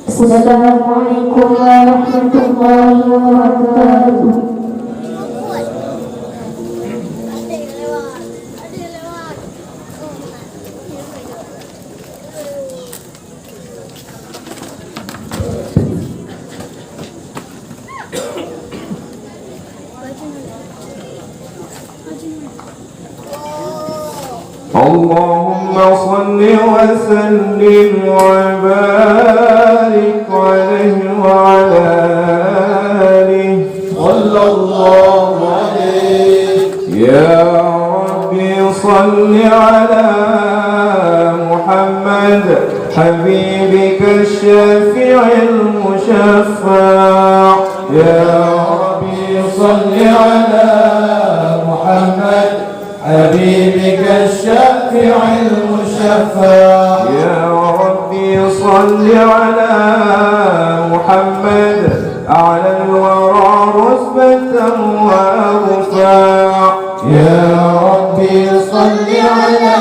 Assalamualaikum warahmatullahi wabarakatuh. اللهم صل وسلم وبارك عليه وعلى آله صلى الله عليه. يا ربي صل على محمد حبيبك الشافع المشفع. يا ربي صل على محمد حبيبك الشافع المشفع. يا ربي صل على محمد أعلى الورى رتبة وأرفع. يا ربي صل على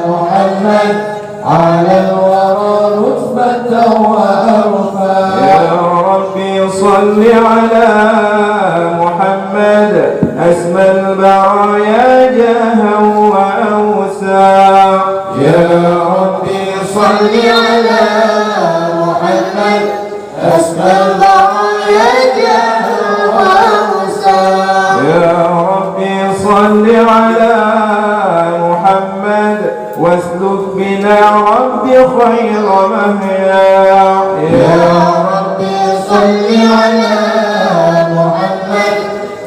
محمد أعلى الورى رتبة وأرفع. يا ربي صل على محمد أسمى البرايا جاها وأوسع. يا ربي صل على محمد أسمى البرايا جاها وأوسع. يا ربي صل على محمد واسلك بنا ربي خير مهيا. يا ربي صل على محمد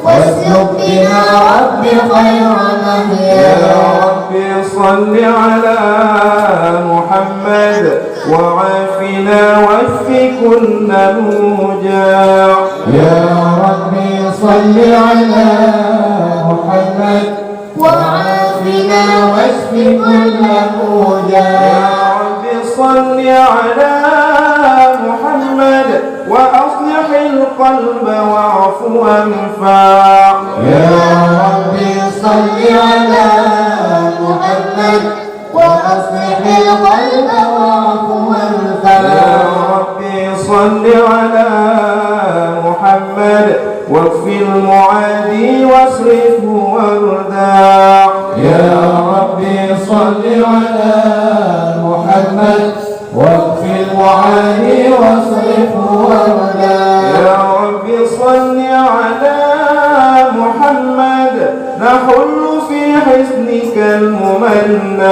واسلك بنا ربي خير مهيا. يا ربي صل على محمد وعافنا واشف كل موجع. يا ربي صل على محمد وعافنا واشف كل موجع. يا ربي صل على محمد وأصلح القلب واعف وانفع. يا ربي صل على محمد وأصلح القلب واعف وانفع. يا ربي صل على محمد واكفي المعادي واصرفه واردا. يا ربي صل على محمد واكفي المعاني واصرفه واردا. يا ربي صل على محمد نحل في حسنك الممنع.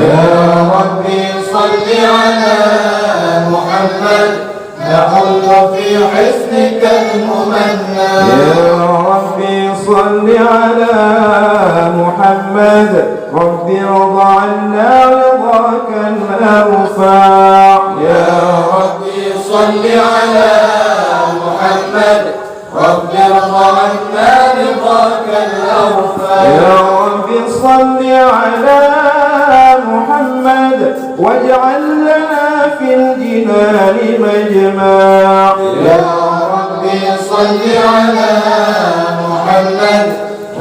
يا ربي صل على محمد نحل في حسنك الممنع. يا ربي صل على محمد ربي ارض عنا رضاك الأرفع. يا ربي صل على محمد رب ارضى عنا رضاك الأوفى يا رب صل على محمد واجعل لنا في الجنان مجمع يا رب صل على محمد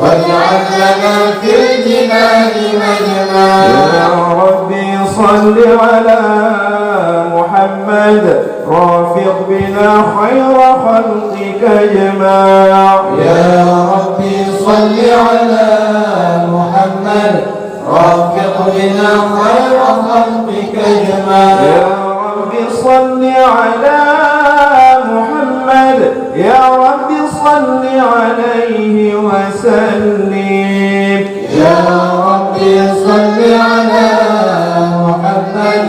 واجعل لنا في الجنان مجمع يا رب صل على محمد رافق بنا خير خلقك جماع يا رب صل على محمد رافق بنا خير خلقك جماع يا رب صل على محمد يا رب صل عليه وسلم يا رب صل على محمد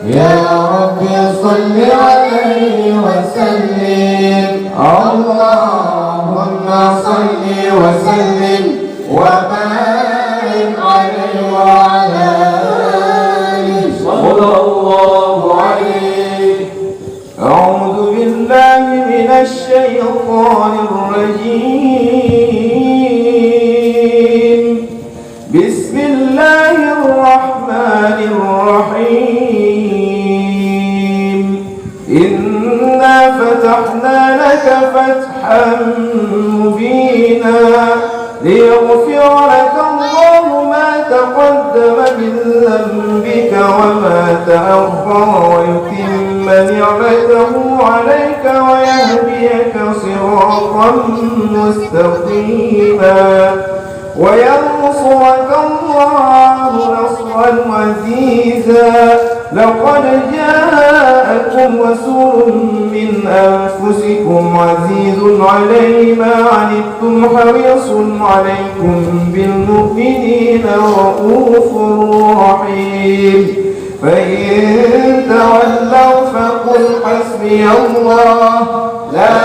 يا رب صل عليه وسلم اللهم صل وسلم وبارك عليه وعلى آله صلى الله عليه. أعوذ بالله من الشيطان الرجيم بسم الله الرحمن الرحيم إنا فتحنا لك فتحا مبينا ليغفر لك الله ما تقدم من ذنبك وما تأخر ويتم نعمته عليك ويهديك صراطا مستقيما وينصرك الله نصرا عزيزا لقد جاءكم رسول من أنفسكم عزيز عليه ما عنتم حريص عليكم بالمؤمنين رؤوف رحيم فإن تولوا فقل حسبي الله لا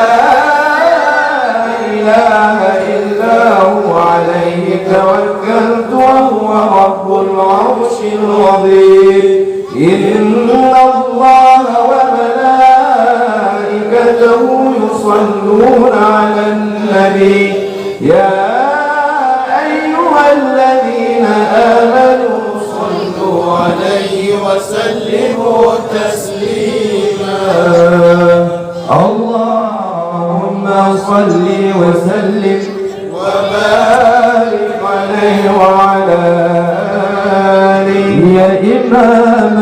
إله إلا هو عليه توكلت وهو رب العرش العظيم إن الله وملائكته يصلون على النبي يا أيها الذين آمنوا صلوا عليه وسلموا تسليما اللهم صل وسلم وبارك عليه وعلى آله يا إمام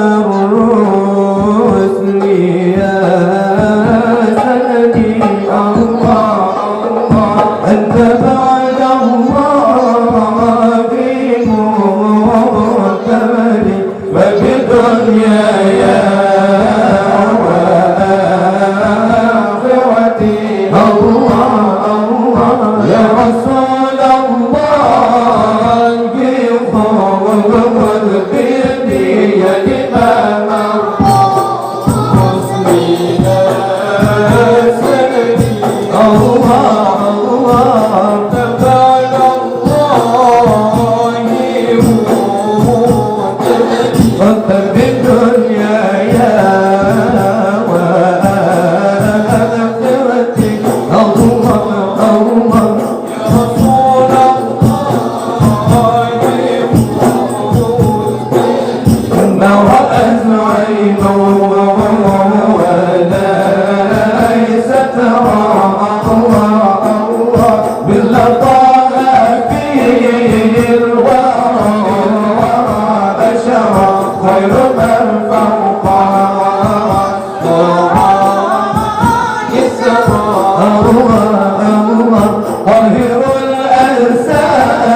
الرسل يا سندي الله أنت بعد الله في مؤتمر فبدنيا يا وآخرتي الله يا رسول الله بفضل بيدي يا إمام المسلمين سندي الله تبارك الله وانت بالدنيا يا وآخرتي الله يا رسول الله ما رأت عين وليس ترى الله باللطافة فيه الورى بشرا خير من فوق طاهر الأنساب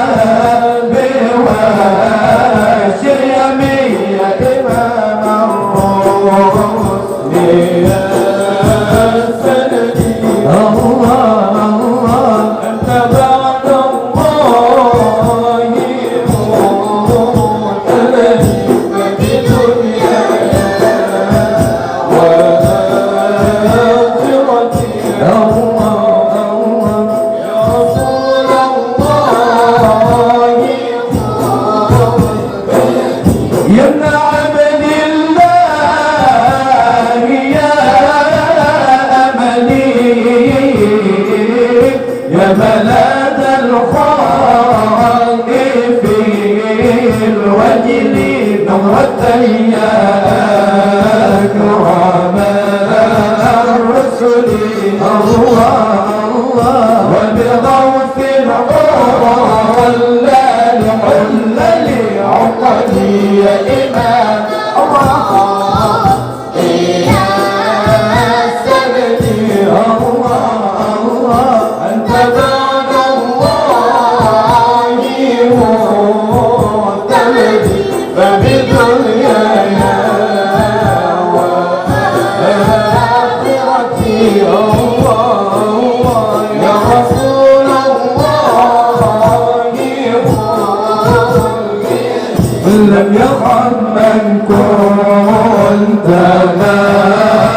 والشيم يا إمام الرسل يا سندي الله أنت بعد الله مؤتمني فبدنيا وآخرتي يا ابن عبد الله يا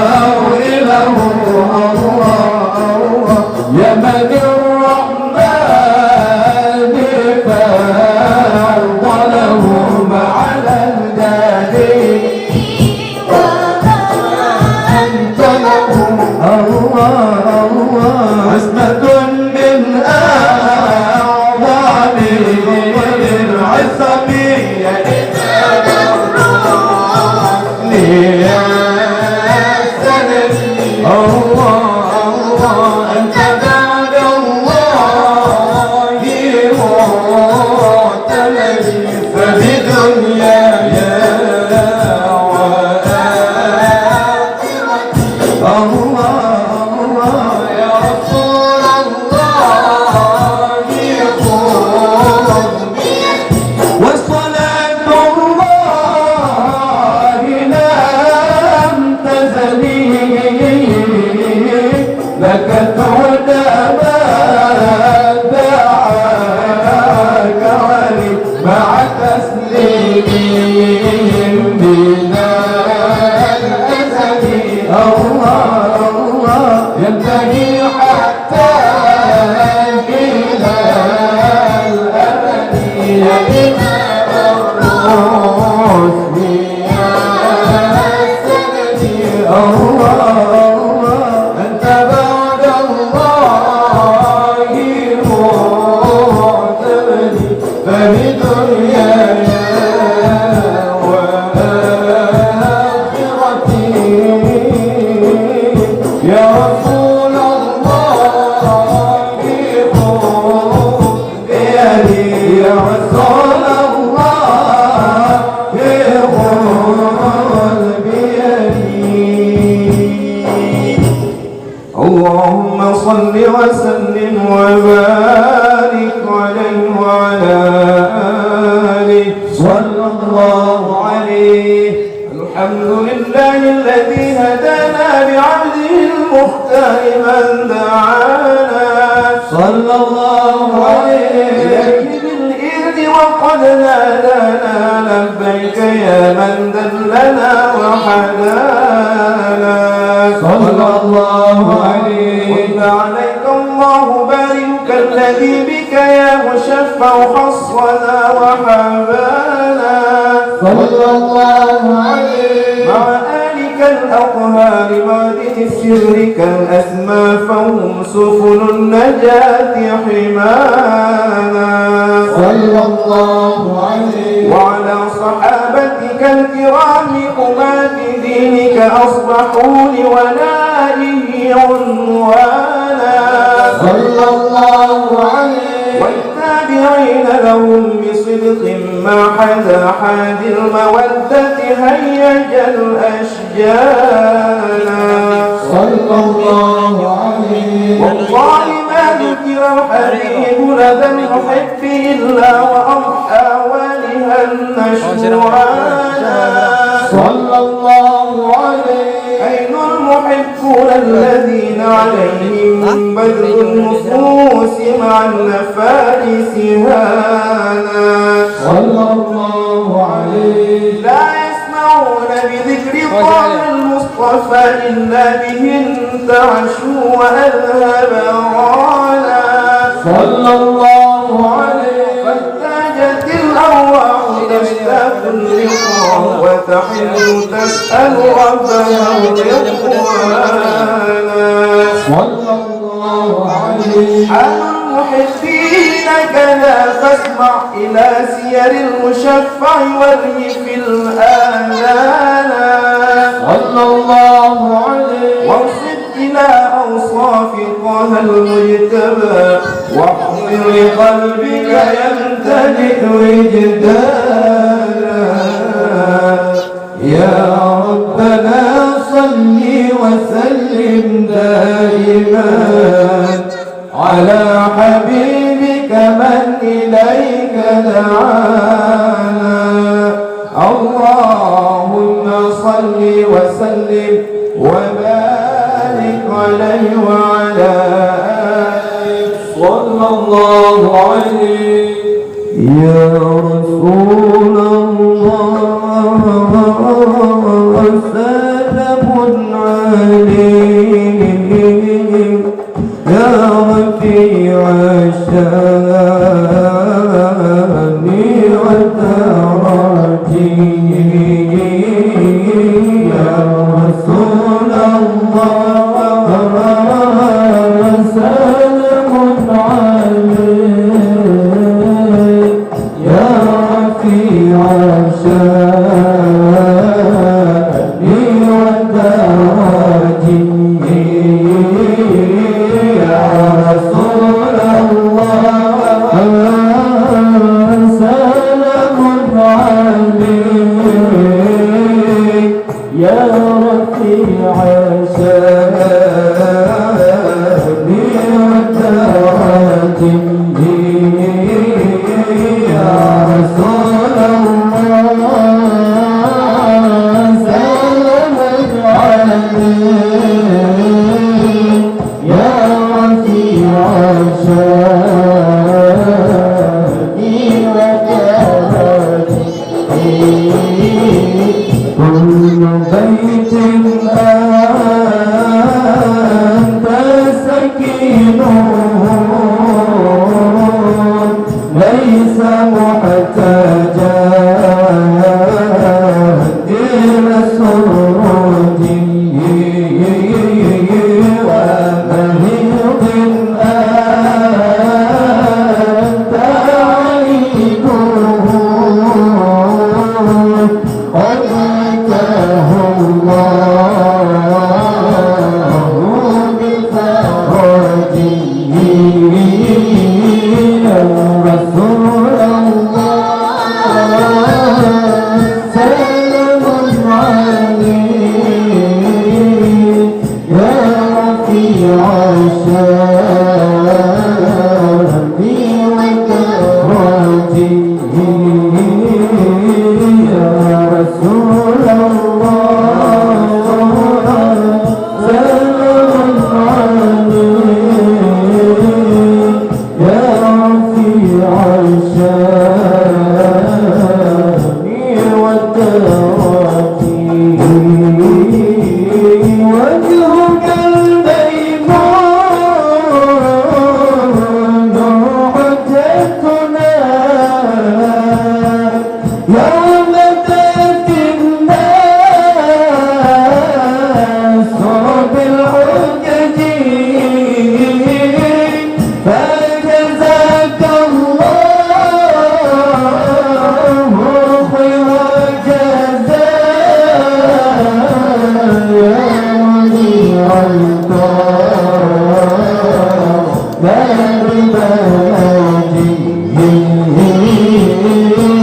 موئله الله يا من الرحمن فضلهم على الجليل أنت لهم عصمة من أعظم العصم يا الله أنت بعد الله معتمد فبدنياي الله يا رسول الله خذ وصلاة الله لم تزلي لك تعدى ما دعاك ولي مع تسليم بنا الأزل الله ينتهي حتى إلى الأبد يا إمام الرسل يا سندي الله أنت بعد الله معتمد فبدنياي وآخرتي يا رسول الله خذ بيدي يا رسول الله خذ بيدي اللهم صل وسلم وبارك عليه وعلى آله صلى الله عليه الحمد لله الذي هدانا بعبده المختار من دعانا صلى الله عليه بالإذن وقد نادانا لبيك يا من دلنا وحدانا صلى الله عليه قل عليك الله بارك الذي بك يا مشفع خصنا وحبانا صلى الله عليه مع آلك الأطهار معدن السر كالأسمى فهم سفن النجاة حمانا صلى الله عليه وعلى صحابتك الكرام قمات دينك أصبحوا لولائه عنوانا صلى الله عليه والتابعين لهم بصدق ما حدا حاد المودة هيج الأشجانا صلى الله عليه والله ما ذكر الحبيب لدى المحب إلا وأضحى ولها النشوانا صلى الله عليه أين المحبون الذين عليهم بدر النفوس مع النفائس هانا صلى الله عليه لا يسمعون بذكر طه المصطفى إلا به انتعشوا وأذهب رانا صلى الله عليه فاحتاجت الأرواح تشتاق اللقاء وتحل تسأل ربها رضوانا صلى الله عليه حال المحبين كذا فاسمع إلى سير المشفع والريف الآلانا صلى الله عليه واوصف إلى أوصاف طه المجتبى واحضر لقلبك يمتلئ وجدانا يا ربنا صل وسلم دائما على حبيبك من إليك دعانا اللهم صل وسلم وبارك عليه وعلى آله صلى الله عليه يا رسول الله سلام عليك يا رفيع الشان والدرجة يا رسول الله سلام عليك يا رفيع الشان والدرجة يا رسول الله سلام عليك يا رفيع الشان والدرجة يا رسول الله سلام عليك يا رفيع الشان والدرجة كل بيت أنت سكينه ليس محتاجا إلى السرور ومهيض أنت عيده قدته الله بالفرج يا رسول الله سلام عليك يا رفيع الشان والدرج يا رسول الله سلام عليك يا رفيع الشان والدرج وجهك الميمون حجتنا يوم تأتي الناس بالحجج فجزاك الله خير الجزاء يا مدير الدار باب بلدي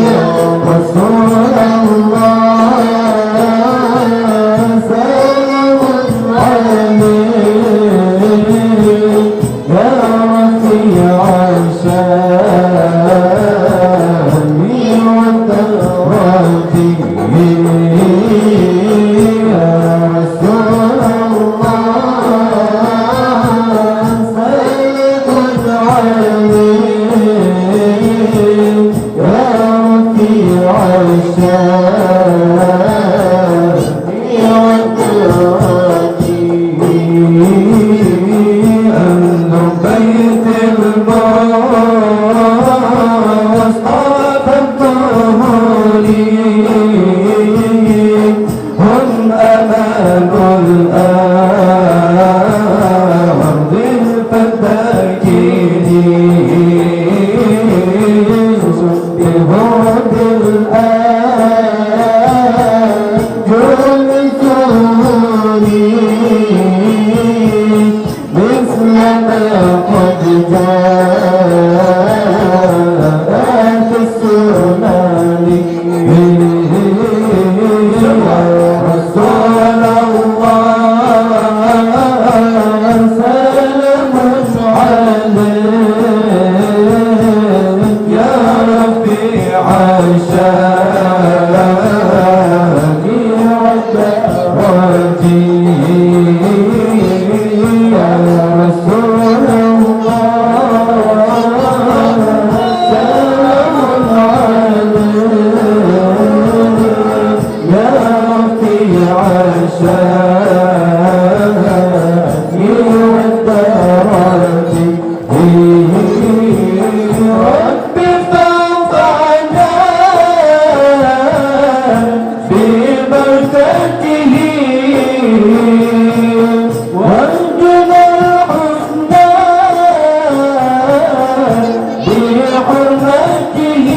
يا رسول الله سلام عليك يا رفيع الشان والدرج يا رسول الله سلام عليك يا رفيع الشان والدرج أهل بيت الباس أصحاب الطهورين هم أمان الأرض الفداكين بهود الأجر الكونين مثل ما قد جاء في السنن يا رسول الله والدرجات رب فانفعنا ببركته وارجنا الحسنى بحرمته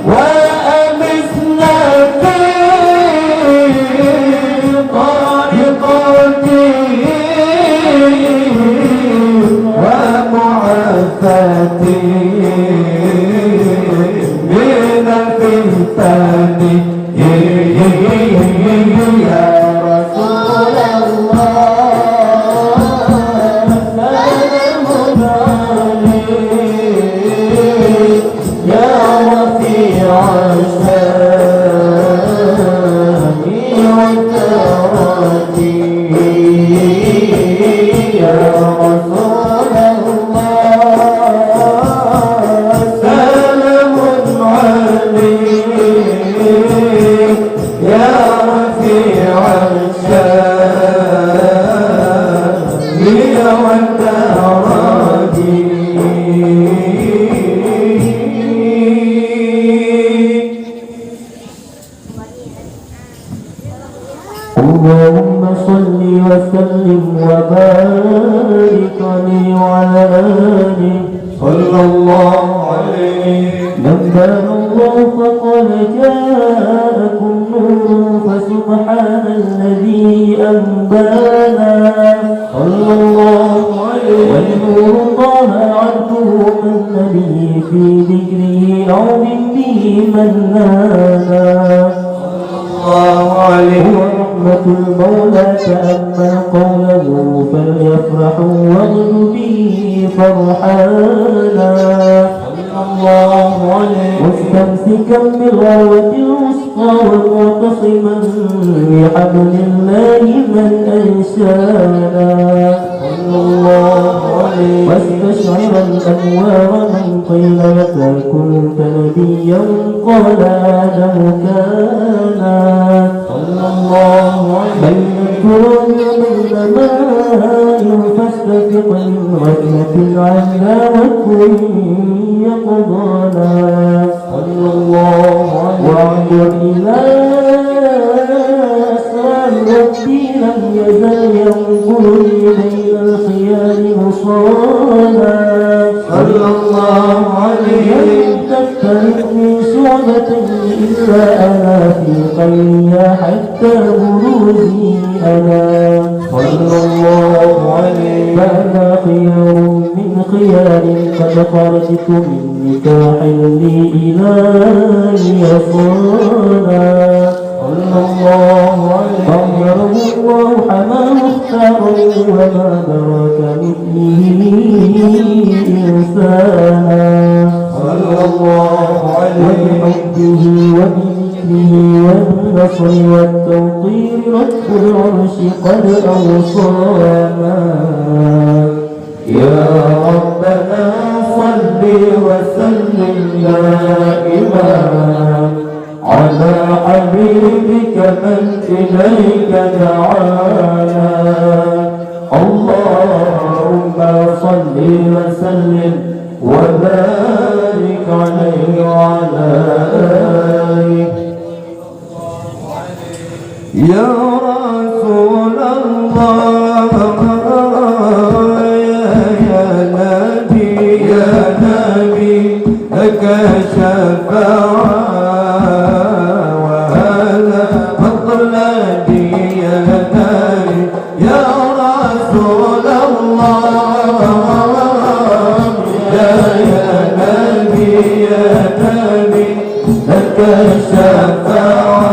وأمسنا في طريقته ومعافاته من الفتن يا رسول الله سلام عليك يا رفيع الشان والكرم يا رسول الله سلام عليك يا رفيع الشان اللهم صل وسلم وبارك عليه وعلى آله صلى الله عليه نبأ الله فقد جاءكم نور فسبحان الذي أنبانا صلى الله عليه والنور طه عبده من نبي في ذكره أعظم به من نادى الله عليه ورحمة المولى تأمل قوله فليفرحوا واغدوا به فرحانا الله عليه مستمسكا بالعروة الوثقى ومعتصما بحبل الله من أنشانا الله عليه واستشعرا الأنوار من قيل متى كنت نبيا قال آدم كان صلى الله عليه بين الكون وبين ماء فاستفق من غفلة عنا وكن يقضانا صلى الله عليه وانظر إلى أسرار ربي لم يزل ينظرني بين الخيال مصانا صلى الله عليه لم تفترق من شعبة إلا أنا في قلبها حتى بروزي أنا صلى الله عليه فأنا خيار من خيار قد خرجت من نكاح لي إلهي صانا صلى الله عليه طهره الله حماه اختاره وما دراك مثله إنسانا صلى الله عليه وبحبه وبذكره والنصر والتوقير رب العرش قد أوصانا يا ربنا صل وسلم دائما على حبيبك من إليك دعانا اللهم صل وسلم وبارك عليه وعلى آله يا رسول الله يا نبي لك شفاعة وهذا مطلبي يا نبي يا رسول الله يا نبي لك شفاعة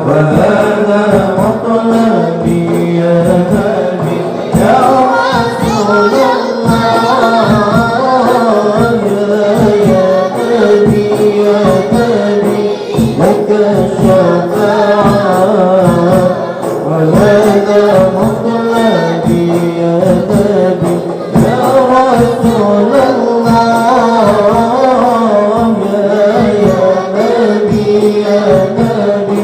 وهذا مطلبي يا نبي يا رسول الله يا نبي لك شفاعة وهذا مطلبي يا نبي يا رسول الله يا نبي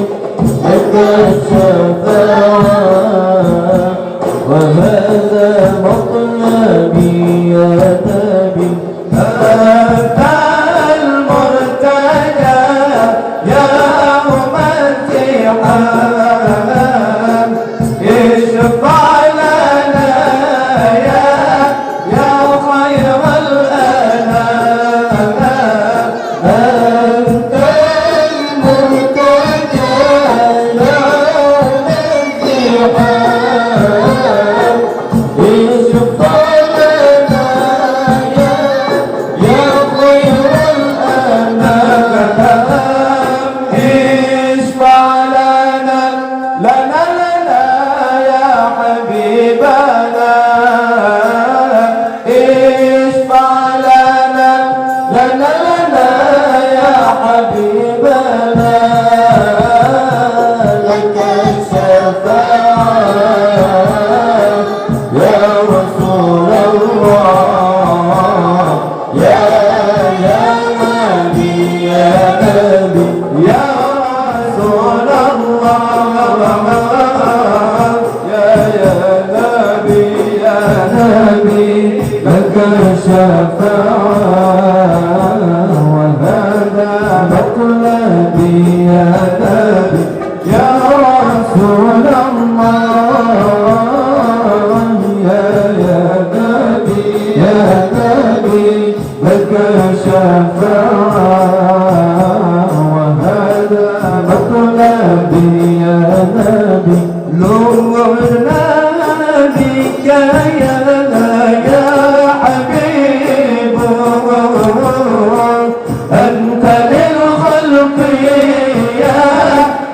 اشفع لنا يا خير الأنام أنت المرتجى يا الانتحام اشفع لنا يا خير الأنام اشفع لنا لنا لنا يا حبيبنا اشفع لنا لنا لنا يا حبيبنا لك الشفاعة يا رسول الله يا نبي يا نبي يا رسول الله يا نبي يا نبي لك الشفاعة وهذا مطلبي يا نبي يا رسول الله يا نبي يا نبي لك الشفاعة وهذا مطلبي يا نبي نورنا بك يا حبيب أنت للخلق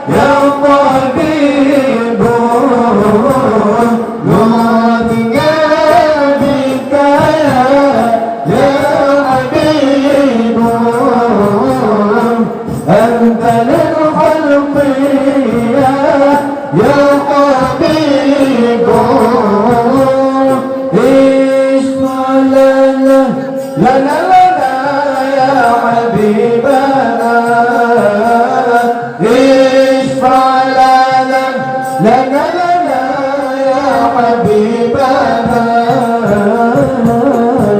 يا طبيب نورنا بك يا حبيب أنت للخلق يا حبيب اشفع لنا لنا لنا يا حبيبنا اشفع لنا لنا لنا يا حبيبنا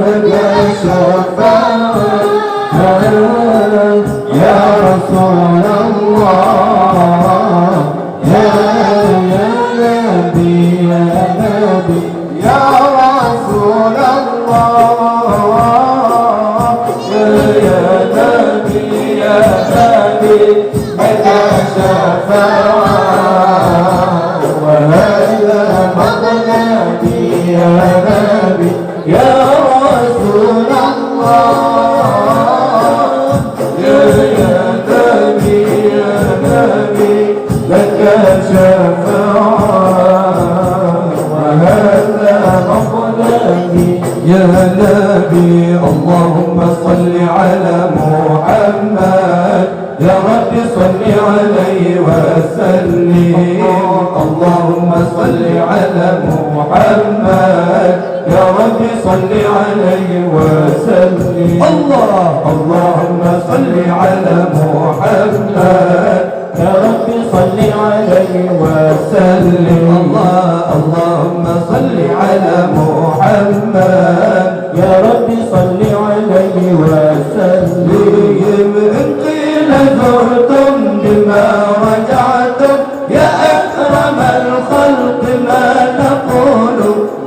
لك الشفاعة يا رسول الله يا نبي يا نبي يا رسول الله يا نبي يا نبي لك الشفاعة وهذا مطلبي يا نبي يا رسول الله يا نبي يا نبي لك شفاعة وهذا مطلبي يا نبي اللهم صل على محمد يا رب صل عليه وسلم اللهم صل على محمد يا رب صل عليه وسلم اللهم صل على محمد يا رب صل عليه وسلم اللهم صل على محمد يا رب صل عليه وسلم إن قيل زرتم بما رجعتم يا أكرم الخلق ما نقول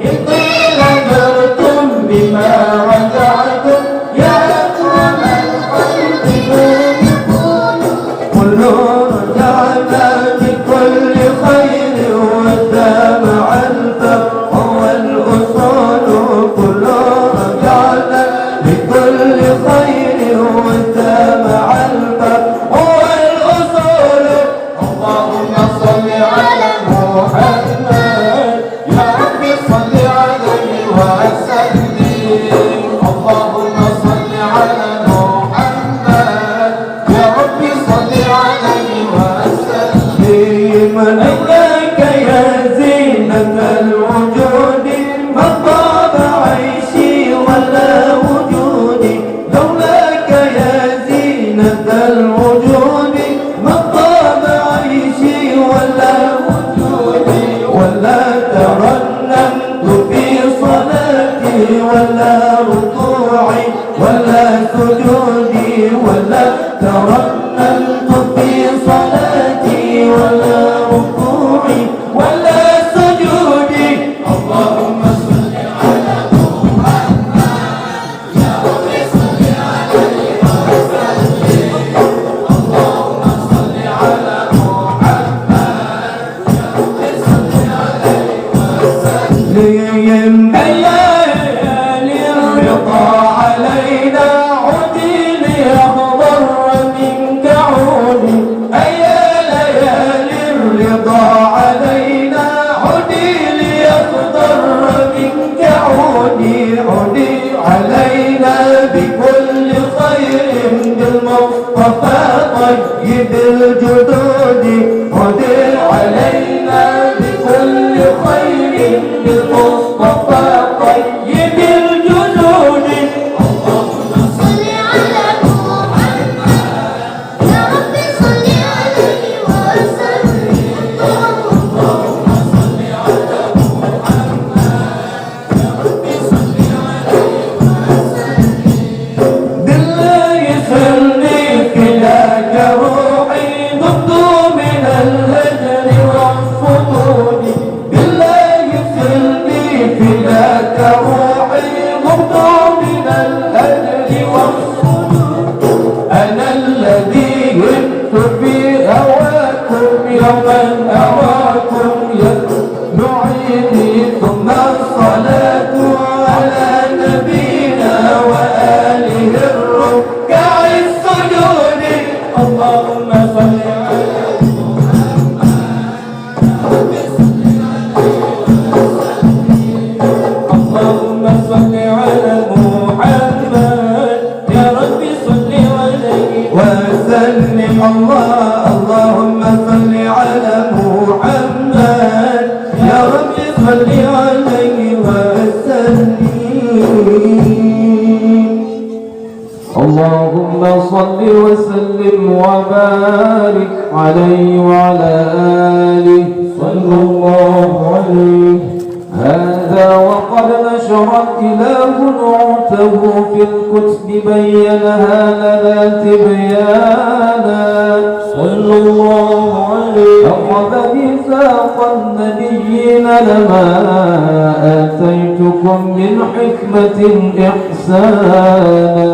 إن قيل زرتم بما رجعتم يا أكرم الخلق ما نقول كل رجعنا بكل خير والدمع الفقر والأصول كل رجعنا بكل خير والدمع الفقر والأصول اللهم صل على محمد يا رب صل عليه وسلم اللهم صل على محمد يا رب صل عليه وسلم لولاك يا زينة الوجود ما طاب عيشي ولا وجودي لولاك يا زينة الوجود ما طاب عيشي ولا وجودي ولا ترنمت في صلاتي ولا ركوعي ولا سجودي ولا ترنمت في صلاتي ولا ومن أراكم نعيد ثم الصلاة على نبينا وآله الركع السجود اللهم صل على اللهم صل على محمد يا رب صل عليه وسلم اللهم صل على محمد يا رب صل عليه وسلم اللهم صل وسلم وبارك عليه وعلى آله صلى الله عليه. هذا وقد نشر الإله نعوته في الكتب بينها لنا تبيانا صلى الله عليه. أخذ ميثاق النبيين لما آتيتكم من حكمة إحسانا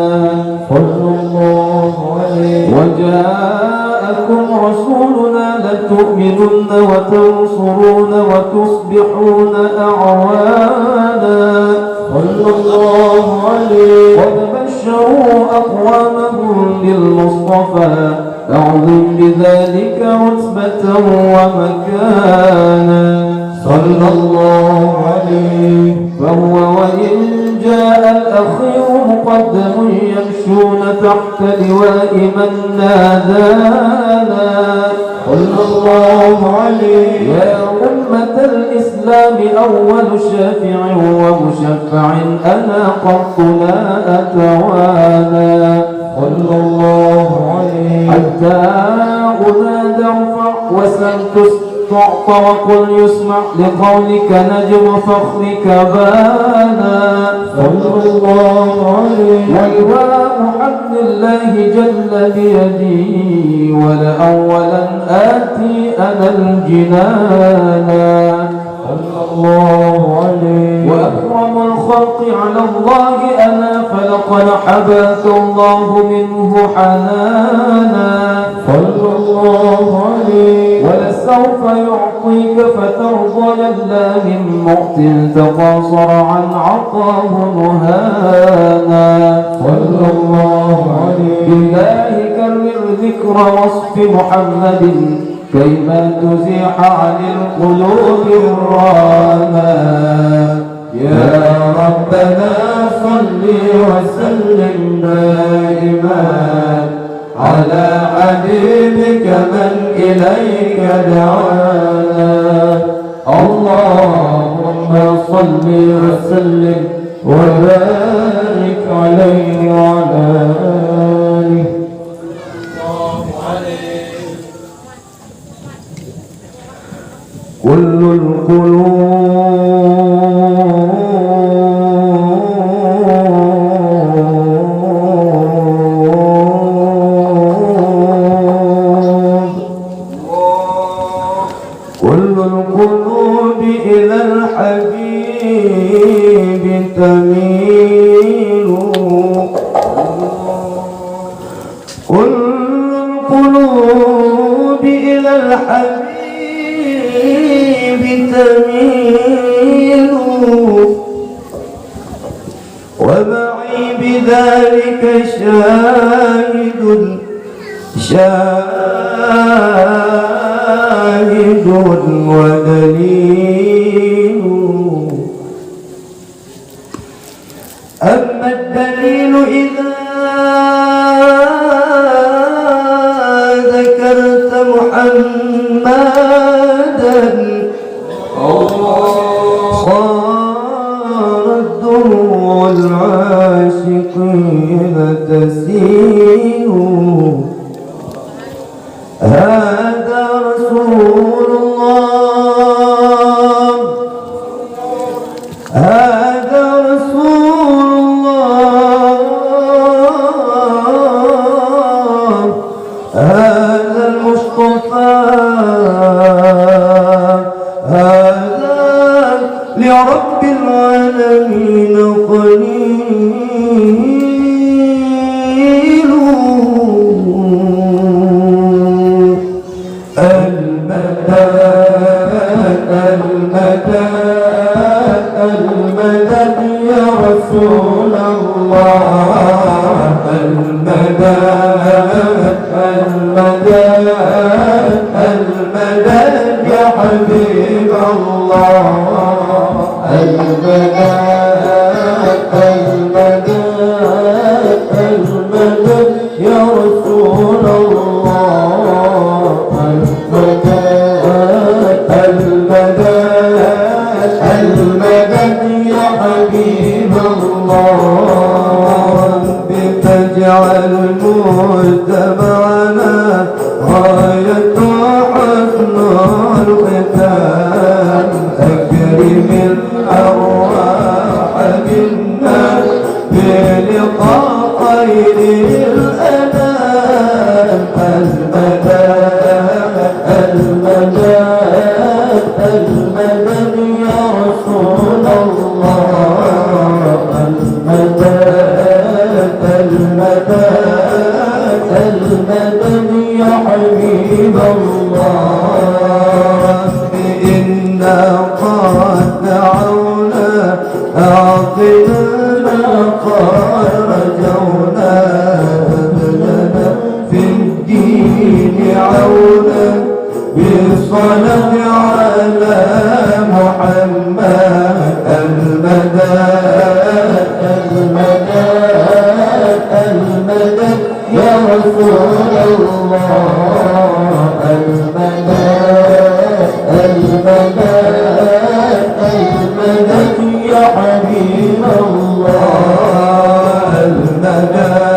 صلى الله عليه. وجاءكم رسولنا لتؤمنن وتنصرون وتصبحون أعوانا صلى الله عليه. قد بشروا أقوامهم بالمصطفى أعظم بذلك رتبة ومكانا صلى الله عليه. فهو وإن جاء الأخير مقدم يمشون تحت لواء من نادانا صلى الله عليه. يا أمة الإسلام أول شافع ومشفع أنا قط لا أتوانى صلى الله عليه. حتى أنادى ارفع وسل تعطى وقل يسمع لقولك نجم فخرك بانا صلى الله عليه. ولواء حمد الله جل بيدي ولأولا آتي أنا الجنانا صلى الله عليه. وأكرم الخلق على الله أنا فلقد حباك الله منه حنانا صلى الله عليه. ولسوف يعطيك فترضى يلا من مؤت تقاصر عن عطاه نهانا صلى الله عليه. بالله كرر ذكر وصف محمد كيما تزيح عن القلوب الرانا. يا ربنا صل وسلم دائما على حبيبك من إليك دعانا. اللهم صل وسلم وبارك عليه وعلى آله. كل القلوب إلى الحبيب تميل. كل القلوب إلى الحبيب تميل. ومعي بذلك شاهد ودليل. أما الدليل إذا ذكرت محمدا صار الدموع العاشقين تسيل. هذا رسول الله هذا رسول الله هذا المصطفى هذا لرب العالمين قليل. المدد يا رسول الله المدد يا حبيب الله المدد يا رسول الله المدد يا حبيب الله بتجعل مجتمعنا غاية حسن الختام أكرم الأرواح بالناس بلقاء خير الأنام المدد يا رسول الله المدد يا حبيب الله إنا قد دعونا أعطنا قد رجونا لنا في الدين عونا بالصلاة على محمد المدد يا رسول الله المدد يا حبيب الله المدد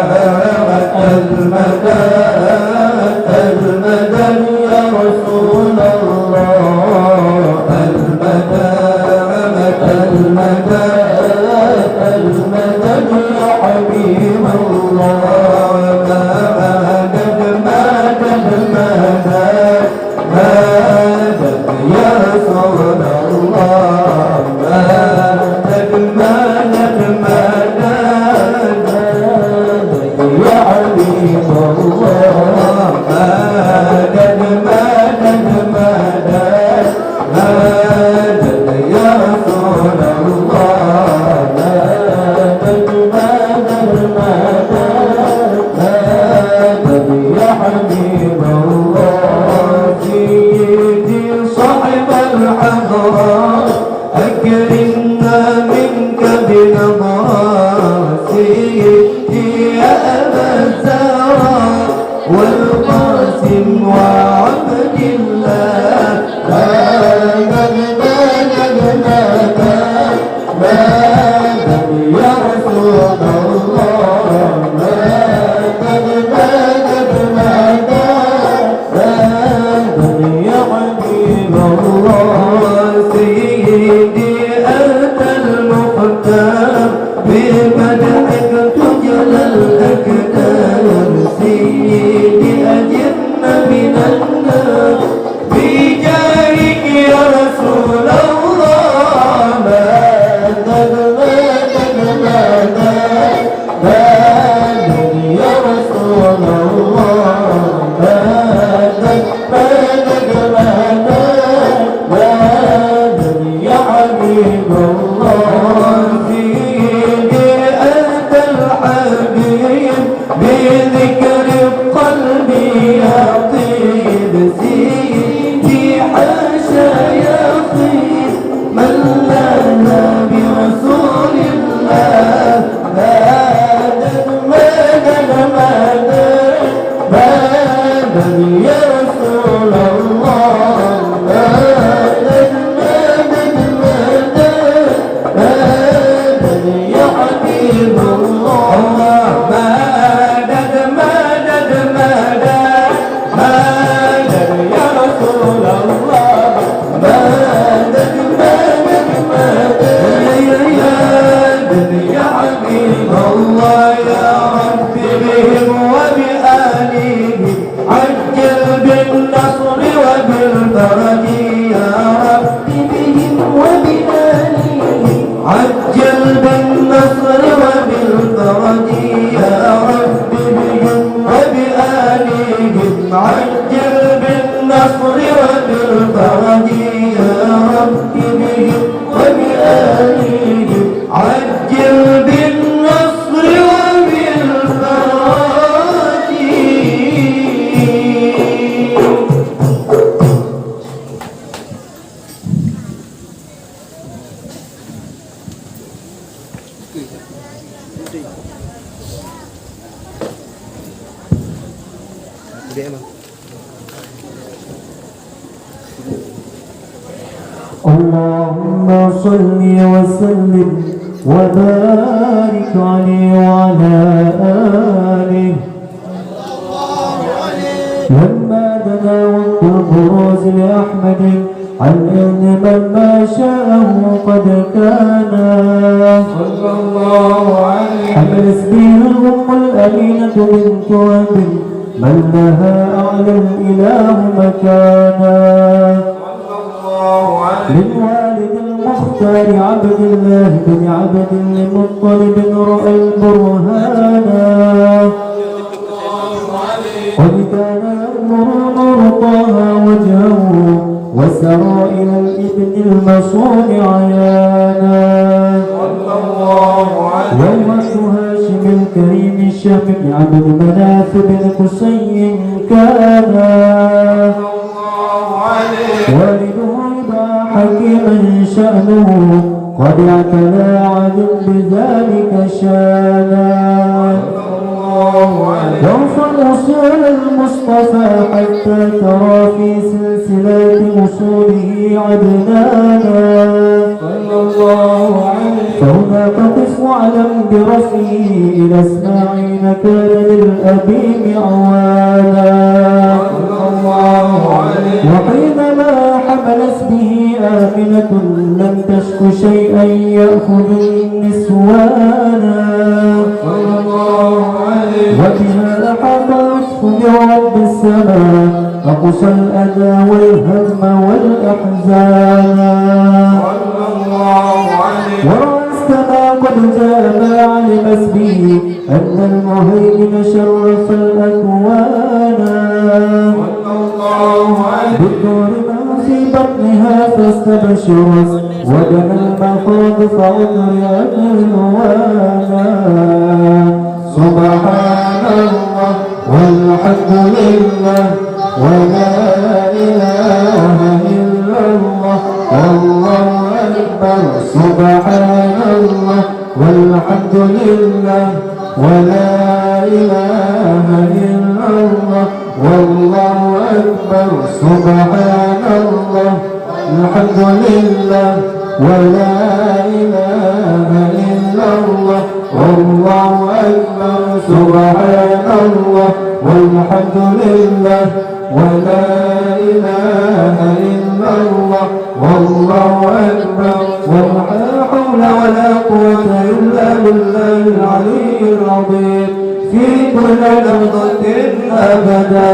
يا رسول الله المدد يا حبيب الله مدد يا رسول الله مدد يا حبيب الله مدد يا رسول الله مدد يا حبيب الله سيدي صاحب الحضرات أكرمنا منك بنظرات سيدي يا أبا الزهراء والقاسم وعبد الله مدد يا رسول الله مدد يا حبيب الله سيدي أنت المختار بمدحك تجلى الأكدار سيدي أجرنا من النار بجارك يا رسول الله مدد يا رسول الله مدد يا حبيب الله سيدي أنت الحبيب بذكر القلب يطيب سيدي حاشا يطيب من لنا برسول الله مدد يا رسول الله مدد يا حبيب الله مدد يا رسول الله مدد يا حبيب الله يا رب بهم وبآلهم عجل بالنصر وبالفرج يا رب بهم وبآلهم عجل بالنصر وبالفرج يا رب بهم وبآلهم عجل بالنصر وبالفرج اللهم صل وسلم وبارك عليه وعلى آله. لما دنا وقت البروز لأحمد عن إذن من ما شاءه قد كان صلى الله عليه حمل سبيل الأم الأمينة من كرب من لها أعلى الإله مكانا. للوالد المختار عبد الله بن عبد المطلب رأى البرهانا قد كان ينظر نور طه وجهه وسرى إلى الابن المصون عيانا. يومة هاشم الكريم الشهم بن عبد مناف بن قصي كان والده حكيما شأنه قد اعتلى عدل بذلك شانا. وارفع وصول المصطفى حتى ترى في سلسلة وصوله عدنانا. فهناك قف واعلم برفعه إلى اسماعيل كان للأبي عوانا. وحينما حملت به آمنة لم تشك شيئا يأخذ النسوانا. وبها أحاط لطف من رب السماء فقصى الأذى والهم والأحزان. ورأس كما قد جاء ما علمت به أن المهيمن شرف الأكوان. بالدور ما في بطنها فاستبشرت ودنا المخاض فأطرأت الهوانا. سبحان الله والحمد لله ولا إله إلا الله والله أكبر. سبحان الله والحمد لله ولا إله إلا الله والله أكبر. سبحان الله الحمد لله ولا إله إلا الله والله أكبر. سبحان الله والحمد لله ولا إله إلا الله والله أكبر. ولا حول ولا قوة إلا بالله العلي العظيم. في كل لحظة أبدا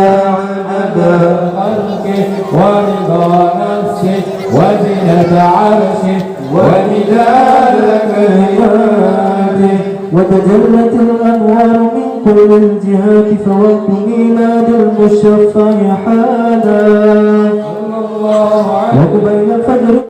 عدد خلقه ورضا نفسه وزنة عرشه ومداد كلماته. وتجلت الأنوار من كل الجهات فوقت ميلاد المشفع حالا. وقبيل الفجر